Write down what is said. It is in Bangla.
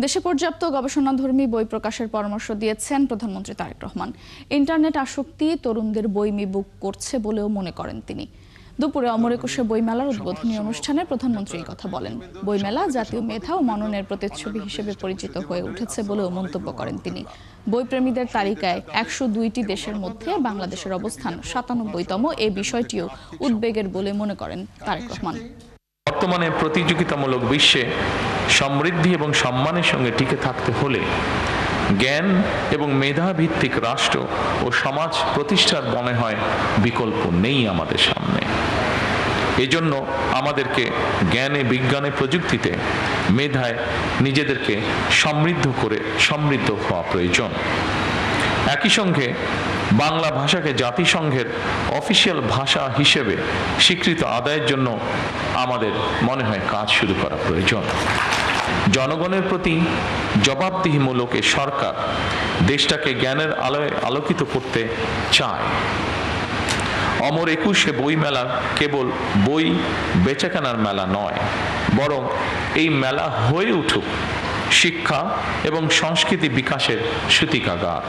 দেশে পর্যাপ্ত গবেষণাধর্মী বই প্রকাশের পরামর্শ দিয়েছেন প্রধানমন্ত্রী তারেক রহমান। ইন্টারনেট আসক্তি তরুণদের বইমিবুক করছে বলেও মনে করেন তিনি। দুপুরে অমর একুশে বইমেলার উদ্বোধনী অনুষ্ঠানে প্রধানমন্ত্রী এই কথা বলেন। বইমেলা জাতীয় মেধা ও মননের প্রতিচ্ছবি হিসেবে পরিচিত হয়ে উঠেছে বলেও মন্তব্য করেন তিনি। বইপ্রেমীদের তালিকায় ১০২টি দেশের মধ্যে বাংলাদেশের অবস্থান ৯৭তম। এই বিষয়টিও উদ্বেগের বলে মনে করেন তারেক রহমান। বর্তমানে প্রতিযোগিতামূলক বিশ্বে সমৃদ্ধি এবং সম্মানের সঙ্গে টিকে থাকতে হলে জ্ঞান এবং মেধা ভিত্তিক রাষ্ট্র ও সমাজ প্রতিষ্ঠার মনে হয় বিকল্প নেই আমাদের সামনে। এজন্য আমাদেরকে জ্ঞানে, বিজ্ঞানে, প্রযুক্তিতে, মেধায় নিজেদেরকে সমৃদ্ধ হওয়া প্রয়োজন। একই সঙ্গে বাংলা ভাষাকে জাতিসংঘের অফিসিয়াল ভাষা হিসেবে স্বীকৃতি আদায়ের জন্য আমাদের মনে হয় কাজ শুরু করা প্রয়োজন। জনগণের প্রতি জবাবদিহিমূলক সরকার দেশটাকে জ্ঞানের আলোয় আলোকিত করতে চায়। অমর একুশে বইমেলা কেবল বই বেচাকেনার মেলা নয়, বরং এই মেলা হয়ে উঠুক শিক্ষা এবং সংস্কৃতি বিকাশের সূতিকাগার।